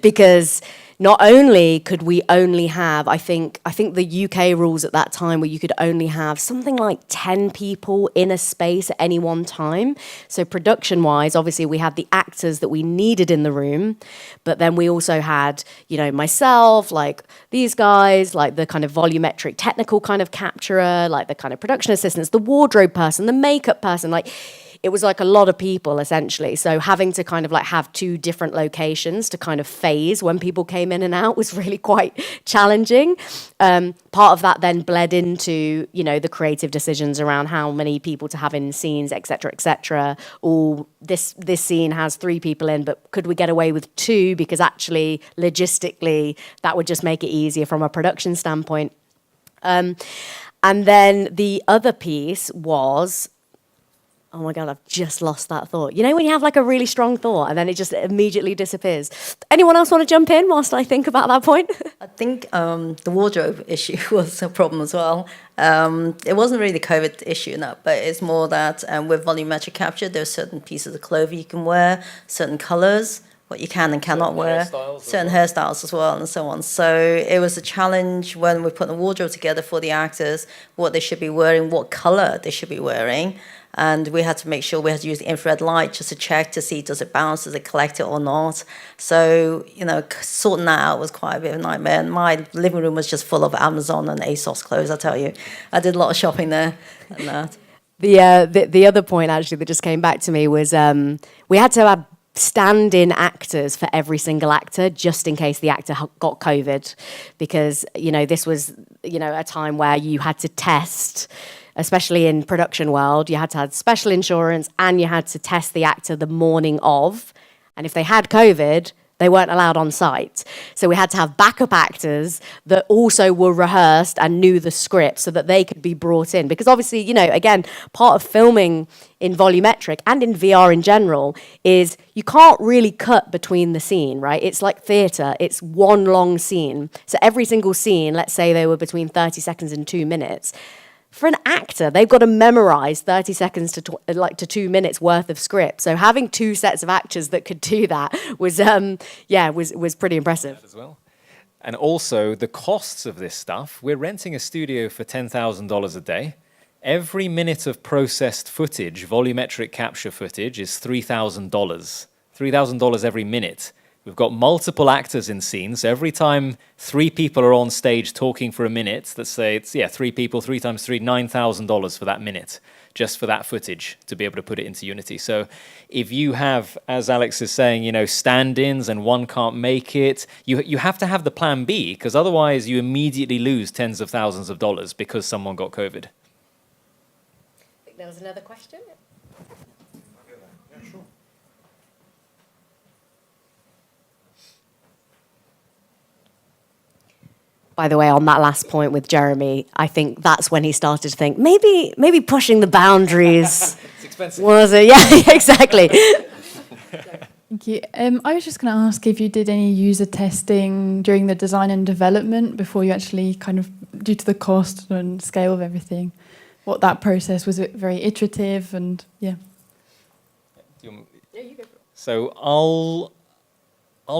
because not only could we only have, I think the UK rules at that time where you could only have something like 10 people in a space at any one time. So production-wise, obviously we had the actors that we needed in the room, but then we also had, you know, myself, like these guys, like the kind of volumetric technical kind of capturer, like the kind of production assistants, the wardrobe person, the makeup person, like it was like a lot of people essentially. So having to kind of like have two different locations to kind of phase when people came in and out was really quite challenging. Part of that then bled into, you know, the creative decisions around how many people to have in scenes, et cetera, et cetera. Or this scene has 3 people in, but could we get away with 2? Because actually, logistically, that would just make it easier from a production standpoint. And then the other piece was, oh my God, I've just lost that thought. You know when you have like a really strong thought and then it just immediately disappears? Anyone else want to jump in whilst I think about that point? I think the wardrobe issue was a problem as well. It wasn't really the COVID issue, no, but it's more that with volumetric capture, there are certain pieces of clothing you can wear, certain colors, what you can and cannot wear, certain hairstyles as well, and so on. So it was a challenge when we put the wardrobe together for the actors, what they should be wearing, what color they should be wearing. And we had to make sure we had to use the infrared light just to check to see does it bounce, does it collect it or not. So, you know, sorting that out was quite a bit of a nightmare. And my living room was just full of Amazon and ASOS clothes, I tell you. I did a lot of shopping there and that. The other point actually that just came back to me was we had to have stand-in actors for every single actor just in case the actor got COVID, because, you know, this was, you know, a time where you had to test, especially in production world, you had to have special insurance and you had to test the actor the morning of. And if they had COVID, they weren't allowed on site. So we had to have backup actors that also were rehearsed and knew the script so that they could be brought in. Because obviously, you know, again, part of filming in volumetric and in VR in general is you can't really cut between the scene, right? It's like theatre. It's one long scene. So every single scene, let's say they were between 30 seconds and 2 minutes. For an actor, they've got to memorize 30 seconds to 2 minutes worth of script. So having 2 sets of actors that could do that was, was pretty impressive. As well. And also the costs of this stuff. We're renting a studio for $10,000 a day. Every minute of processed footage, volumetric capture footage, is $3,000. $3,000 every minute. We've got multiple actors in scenes. So every time 3 people are on stage talking for a minute, let's say it's, 3 people, 3 times 3, $9,000 for that minute, just for that footage, to be able to put it into Unity. So if you have, as Alex is saying, you know, stand-ins and one can't make it, you have to have the plan B, because otherwise you immediately lose tens of thousands of dollars because someone got COVID. I think there was another question. By the way, on that last point with Jeremy, I think that's when he started to think, maybe pushing the boundaries. It's expensive. Was it? Yeah, exactly. Thank you. I was just going to ask if you did any user testing during the design and development before you actually kind of, due to the cost and scale of everything, what that process was. It very iterative and yeah. So I'll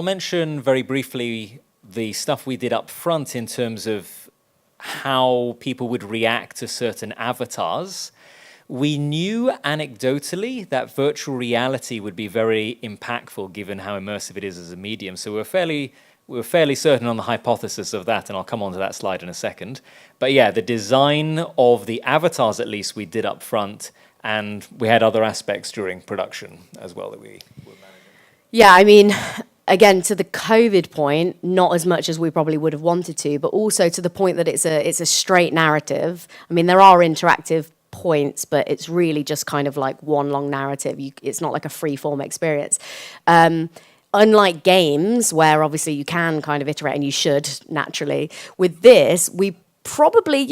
mention very briefly the stuff we did up front in terms of how people would react to certain avatars. We knew anecdotally that virtual reality would be very impactful given how immersive it is as a medium. So we were fairly certain on the hypothesis of that, and I'll come on to that slide in a second. But yeah, the design of the avatars at least we did up front, and we had other aspects during production as well that we were managing. Yeah, I mean, again, to the COVID point, not as much as we probably would have wanted to, but also to the point that it's a straight narrative. I mean, there are interactive points, but it's really just kind of like one long narrative. It's not like a free form experience. Unlike games, where obviously you can kind of iterate, and you should naturally, with this, we probably,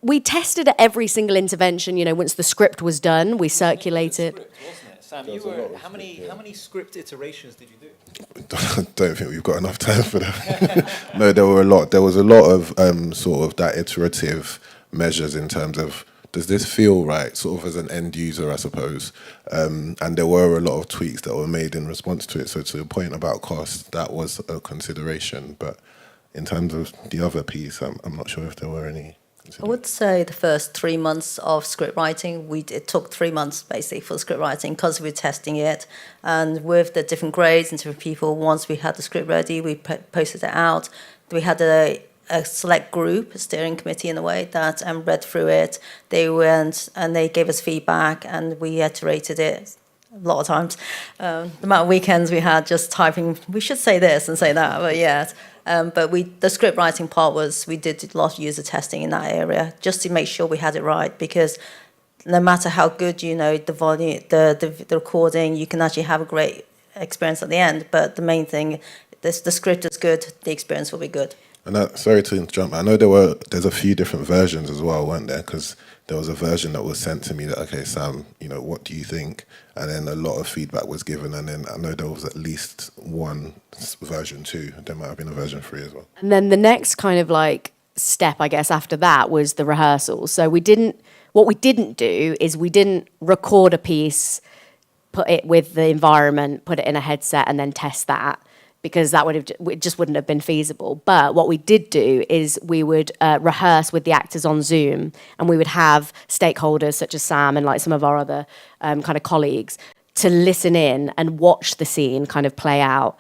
we tested at every single intervention. Once the script was done, we circulated. Sam, how many script iterations did you do? I don't think we've got enough time for that. No, there were a lot. There was a lot of sort of that iterative measures in terms of, does this feel right, sort of as an end user, I suppose. And there were a lot of tweaks that were made in response to it. So to the point about cost, that was a consideration. But in terms of the other piece, I'm not sure if there were any. I would say the first 3 months of script writing, it took 3 months basically for script writing because we were testing it. And with the different grades and different people, once we had the script ready, we posted it out. We had a select group, a steering committee in a way, that read through it. They went and they gave us feedback, and we iterated it a lot of times. The amount of weekends we had just typing, we should say this and say that, but yeah. But the script writing part we did a lot of user testing in that area just to make sure we had it right, because no matter how good the volume, the recording, you can actually have a great experience at the end. But the main thing, the script is good, the experience will be good. And sorry to jump. I know there's a few different versions as well, weren't there? Because there was a version that was sent to me that, okay, Sam, what do you think? And then a lot of feedback was given. And then I know there was at least one version 2. There might have been a version 3 as well. And then the next kind of like step, I guess, after that was the rehearsals. So what we didn't do is we didn't record a piece, put it with the environment, put it in a headset, and then test that, because it just wouldn't have been feasible. But what we did do is we would rehearse with the actors on Zoom, and we would have stakeholders such as Sam and like some of our other kind of colleagues to listen in and watch the scene kind of play out.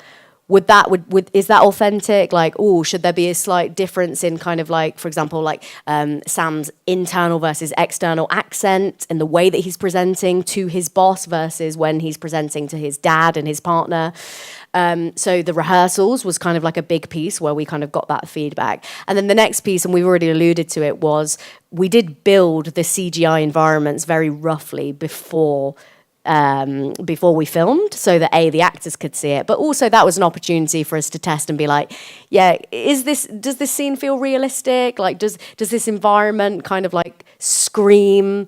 Is that authentic? Like, should there be a slight difference in kind of like, for example, like Sam's internal versus external accent in the way that he's presenting to his boss versus when he's presenting to his dad and his partner? So the rehearsals was kind of like a big piece where we kind of got that feedback. And then the next piece, and we've already alluded to it, was we did build the CGI environments very roughly before we filmed, so that the actors could see it, but also that was an opportunity for us to test and be like, does this scene feel realistic? Like, does this environment kind of like scream,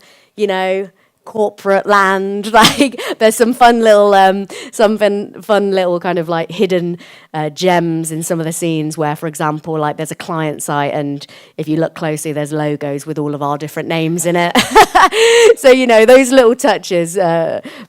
corporate land? Like, there's some fun little kind of like hidden gems in some of the scenes where, for example, like there's a client site, and if you look closely, there's logos with all of our different names in it. So those little touches.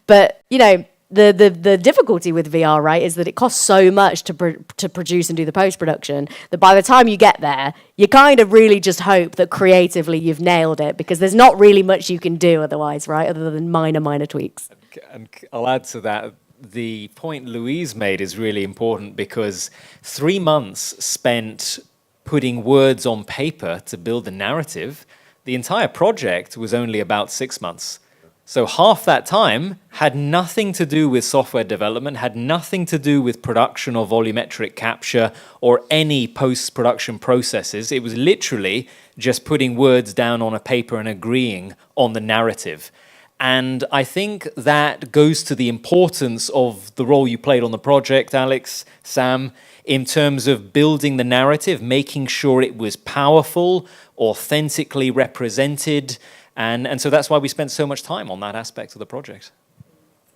But the difficulty with VR, right, is that it costs so much to produce and do the post-production that by the time you get there, you kind of really just hope that creatively you've nailed it, because there's not really much you can do otherwise, right, other than minor tweaks. And I'll add to that, the point Louise made is really important, because 3 months spent putting words on paper to build the narrative, the entire project was only about 6 months. So half that time had nothing to do with software development, had nothing to do with production or volumetric capture or any post-production processes. It was literally just putting words down on a paper and agreeing on the narrative. And I think that goes to the importance of the role you played on the project, Alex, Sam, in terms of building the narrative, making sure it was powerful, authentically represented. And so that's why we spent so much time on that aspect of the project.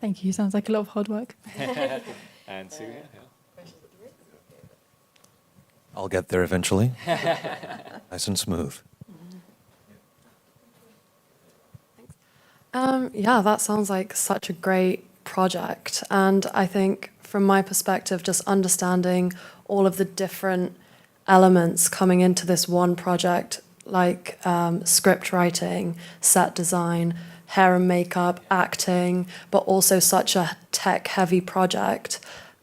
Thank you. Sounds like a lot of hard work. And Sue, yeah. I'll get there eventually. Nice and smooth. That sounds like such a great project. And I think from my perspective, just understanding all of the different elements coming into this one project, like script writing, set design, hair and makeup, acting, but also such a tech-heavy project.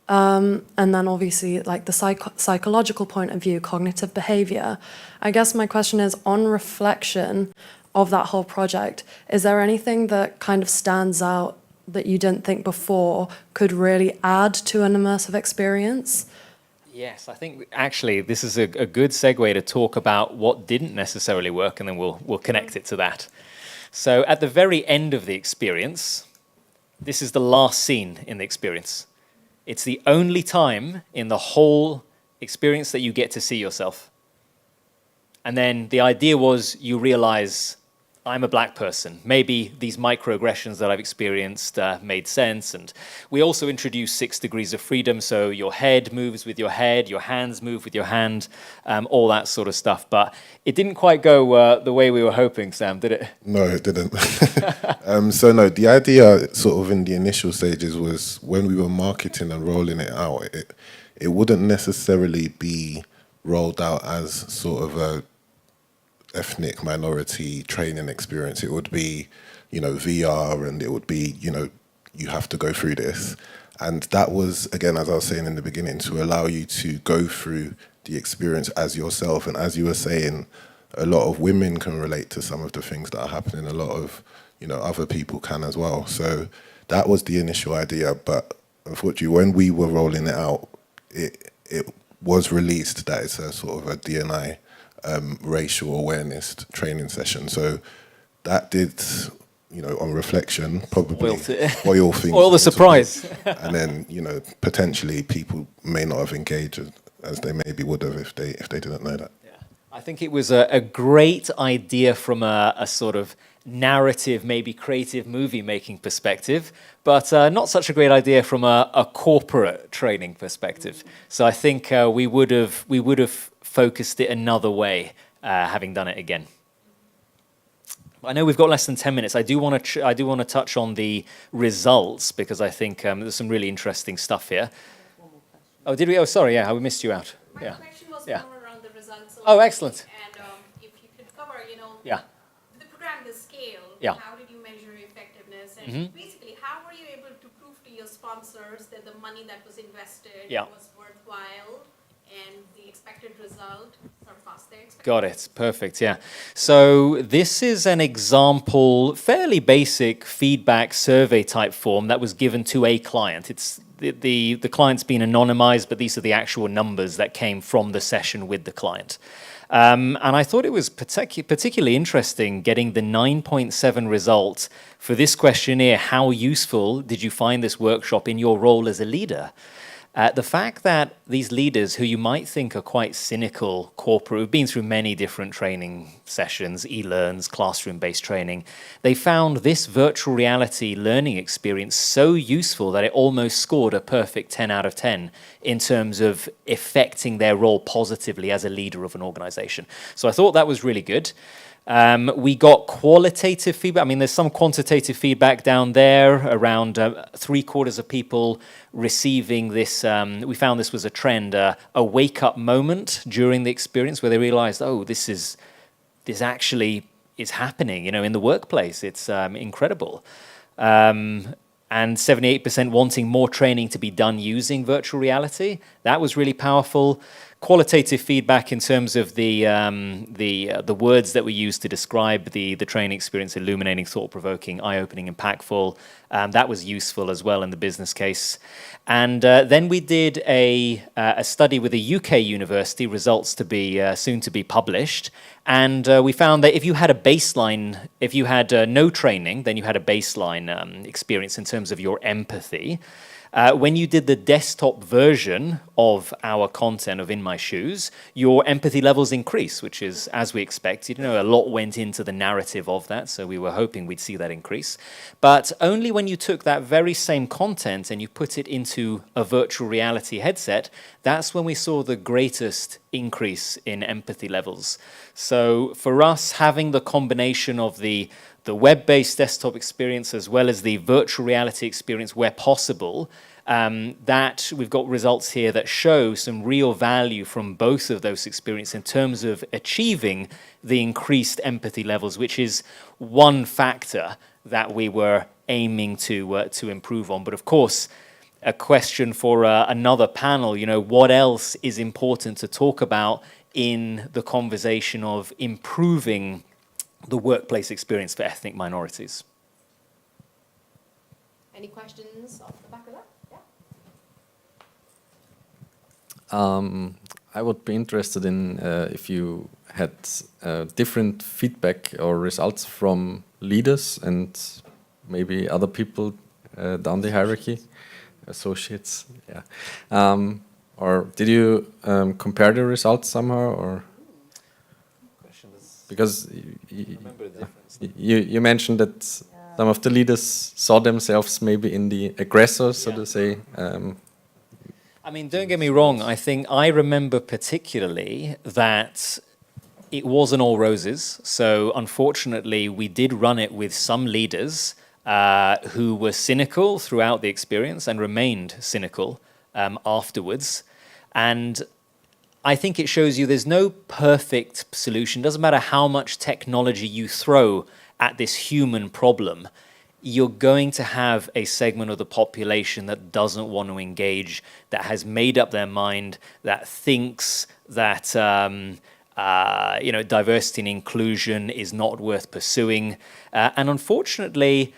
And then obviously like the psychological point of view, cognitive behavior. I guess my question is, on reflection of that whole project, is there anything that kind of stands out that you didn't think before could really add to an immersive experience? Yes, I think actually this is a good segue to talk about what didn't necessarily work, and then we'll connect it to that. So at the very end of the experience, this is the last scene in the experience. It's the only time in the whole experience that you get to see yourself. And then the idea was you realize, I'm a black person. Maybe these microaggressions that I've experienced made sense. And we also introduced 6 degrees of freedom. So your head moves with your head, your hands move with your hand, all that sort of stuff. But it didn't quite go the way we were hoping, Sam, did it? No, it didn't. So no, the idea sort of in the initial stages was when we were marketing and rolling it out, it wouldn't necessarily be rolled out as sort of a ethnic minority training experience. It would be, VR, and it would be, you have to go through this. And that was, again, as I was saying in the beginning, to allow you to go through the experience as yourself. And as you were saying, a lot of women can relate to some of the things that are happening. A lot of, other people can as well. So that was the initial idea. But unfortunately, when we were rolling it out, it was released that it's a sort of a D&I racial awareness training session. So that did, on reflection, probably spoil things. Spoil the surprise. And then, potentially people may not have engaged as they maybe would have if they didn't know that. Yeah. I think it was a great idea from a sort of narrative, maybe creative movie-making perspective, but not such a great idea from a corporate training perspective. So I think we would have focused it another way, having done it again. I know we've got less than 10 minutes. I do want to touch on the results because I think there's some really interesting stuff here. Oh, did we? Oh, sorry. Yeah, we missed you out. My question was more around the results. Oh, excellent. And if you could cover, Yeah. the program, the scale. Yeah. How did you measure effectiveness? And basically, how were you able to prove to your sponsors that the money that was invested was worthwhile and the expected result surpassed their expectations? Got it. Perfect. Yeah. So this is an example, fairly basic feedback survey type form that was given to a client. It's the client's been anonymized, but these are the actual numbers that came from the session with the client. And I thought it was particularly interesting getting the 9.7 result for this questionnaire. How useful did you find this workshop in your role as a leader? The fact that these leaders, who you might think are quite cynical corporate, who've been through many different training sessions, e-learns, classroom-based training, they found this virtual reality learning experience so useful that it almost scored a perfect 10 out of 10 in terms of affecting their role positively as a leader of an organization. So I thought that was really good. We got qualitative feedback. I mean, there's some quantitative feedback down there, around 3/4 of people receiving this. We found this was a trend, a wake-up moment during the experience where they realized, oh, this actually is happening, in the workplace. It's incredible. And 78% wanting more training to be done using virtual reality. That was really powerful. Qualitative feedback in terms of the words that we used to describe the training experience: illuminating, thought-provoking, eye-opening, impactful. That was useful as well in the business case. And then we did a study with a UK university, results to be soon to be published. And we found that if you had a baseline, if you had no training, then you had a baseline experience in terms of your empathy. When you did the desktop version of our content of In My Shoes, your empathy levels increase, which is as we expected. A lot went into the narrative of that, so we were hoping we'd see that increase. But only when you took that very same content and you put it into a virtual reality headset, that's when we saw the greatest increase in empathy levels. So for us, having the combination of the web-based desktop experience as well as the virtual reality experience where possible, that we've got results here that show some real value from both of those experiences in terms of achieving the increased empathy levels, which is one factor that we were aiming to improve on. But of course, a question for another panel, what else is important to talk about in the conversation of improving the workplace experience for ethnic minorities? Any questions off the back of that? I would be interested in if you had different feedback or results from leaders and maybe other people down the hierarchy, associates, yeah. Or did you compare the results somehow, or? Because you mentioned that some of the leaders saw themselves maybe in the aggressor, so to say. I mean, don't get me wrong. I think I remember particularly that it wasn't all roses. So unfortunately, we did run it with some leaders who were cynical throughout the experience and remained cynical afterwards. And I think it shows you there's no perfect solution. Doesn't matter how much technology you throw at this human problem, you're going to have a segment of the population that doesn't want to engage, that has made up their mind, that thinks that diversity and inclusion is not worth pursuing. And unfortunately,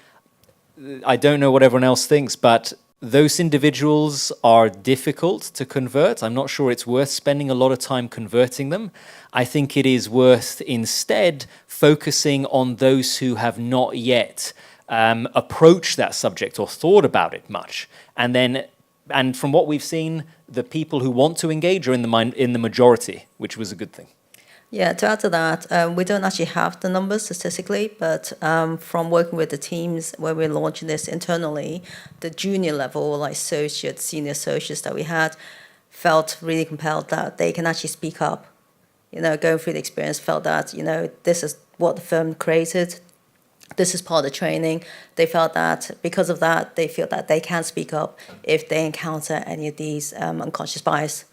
I don't know what everyone else thinks, but those individuals are difficult to convert. I'm not sure it's worth spending a lot of time converting them. I think it is worth instead focusing on those who have not yet approached that subject or thought about it much. And from what we've seen, the people who want to engage are in the majority, which was a good thing. Yeah, to add to that, we don't actually have the numbers statistically, but from working with the teams when we're launching this internally, the junior level, like associates, senior associates that we had, felt really compelled that they can actually speak up. Going through the experience, felt that, this is what the firm created. This is part of the training. They felt that because of that, they feel that they can speak up if they encounter any of these unconscious bias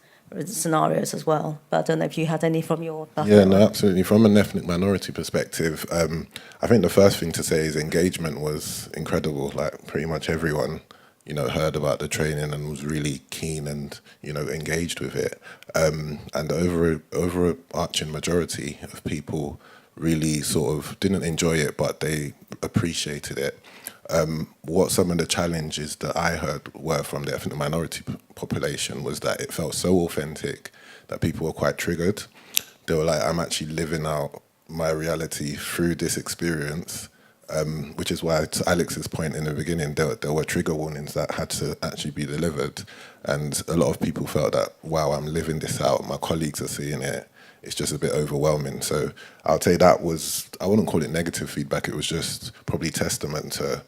scenarios as well. But I don't know if you had any from your background. Yeah, no, absolutely. From an ethnic minority perspective, I think the first thing to say is engagement was incredible. Like pretty much everyone, heard about the training and was really keen and, engaged with it. And the overarching majority of people really sort of didn't enjoy it, but they appreciated it. What some of the challenges that I heard were from the ethnic minority population was that it felt so authentic that people were quite triggered. They were like, I'm actually living out my reality through this experience, which is why, to Alex's point in the beginning, there were trigger warnings that had to actually be delivered. And a lot of people felt that, wow, I'm living this out, my colleagues are seeing it, it's just a bit overwhelming. So I'll say that was, I wouldn't call it negative feedback, it was just probably testament to,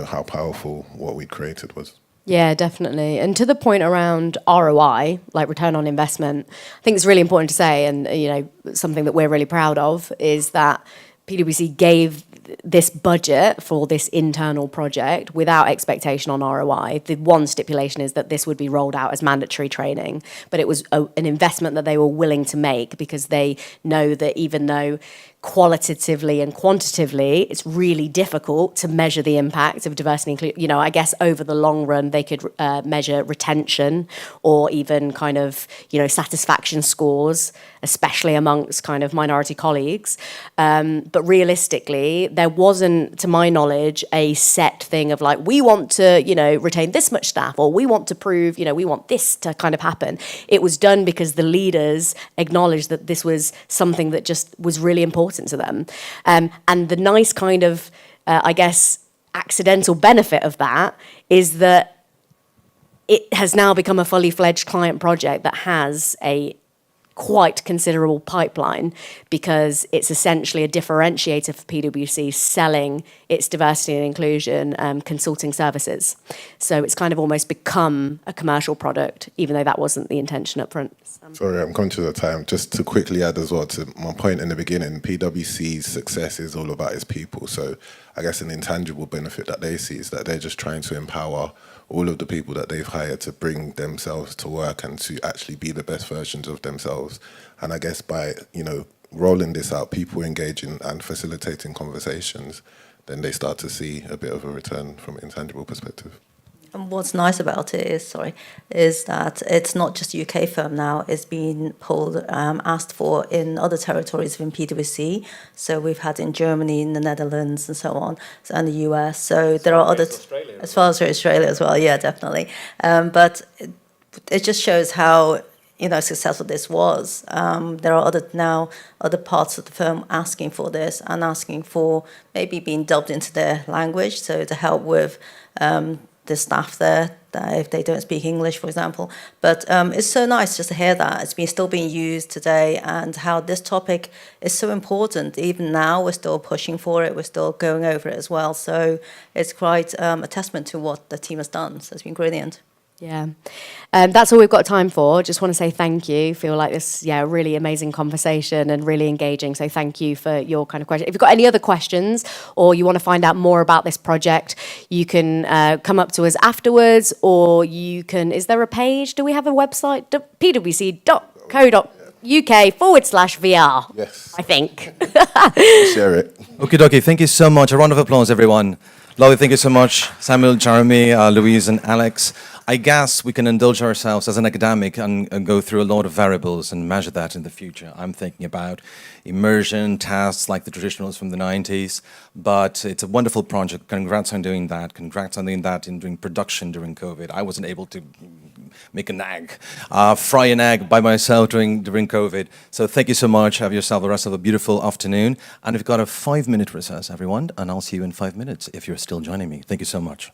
how powerful what we'd created was. Yeah, definitely. And to the point around ROI, like return on investment, I think it's really important to say, and something that we're really proud of, is that PwC gave this budget for this internal project without expectation on ROI. The one stipulation is that this would be rolled out as mandatory training, but it was an investment that they were willing to make because they know that even though qualitatively and quantitatively, it's really difficult to measure the impact of diversity and inclusion. I guess over the long run, they could measure retention or even kind of, satisfaction scores, especially amongst kind of minority colleagues. But realistically, there wasn't, to my knowledge, a set thing of like, we want to, retain this much staff, or we want to prove, we want this to kind of happen. It was done because the leaders acknowledged that this was something that just was really important to them. And the nice kind of, accidental benefit of that is that it has now become a fully fledged client project that has a quite considerable pipeline, because it's essentially a differentiator for PwC selling its diversity and inclusion consulting services. So it's kind of almost become a commercial product, even though that wasn't the intention up front. Sorry, I'm conscious of time. Just to quickly add as well to my point in the beginning, PwC's success is all about its people. So I guess an intangible benefit that they see is that they're just trying to empower all of the people that they've hired to bring themselves to work and to actually be the best versions of themselves. And I guess by, rolling this out, people engaging and facilitating conversations, then they start to see a bit of a return from an intangible perspective. And what's nice about it is that it's not just a UK firm now. It's been asked for in other territories within PwC. So we've had in Germany, in the Netherlands, and so on, and the US. So there are other, as far as Australia as well. Yeah, definitely. But it just shows how successful this was. There are other parts of the firm asking for this and asking for maybe being dubbed into their language, so to help with the staff there, if they don't speak English, for example. But it's so nice just to hear that it's still being used today, and how this topic is so important. Even now, we're still pushing for it. We're still going over it as well. So it's quite a testament to what the team has done. So it's been brilliant. Yeah. That's all we've got time for. Just want to say thank you. Feel like this, really amazing conversation and really engaging. So thank you for your kind of question. If you've got any other questions or you want to find out more about this project, you can come up to us afterwards, or you can, is there a page? Do we have a website? pwc.co.uk/VR. Yes. I think. Share it. Okie dokie. Thank you so much. A round of applause, everyone. Lovely. Thank you so much, Samuel, Jeremy, Louise, and Alex. I guess we can indulge ourselves as an academic and go through a lot of variables and measure that in the future. I'm thinking about immersion tasks like the traditionals from the 90s, but it's a wonderful project. Congrats on doing that. Congrats on doing that in doing production during COVID. I wasn't able to make an egg, fry an egg by myself during COVID. So thank you so much. Have yourself the rest of a beautiful afternoon. And we've got a 5-minute recess, everyone, and I'll see you in 5 minutes if you're still joining me. Thank you so much.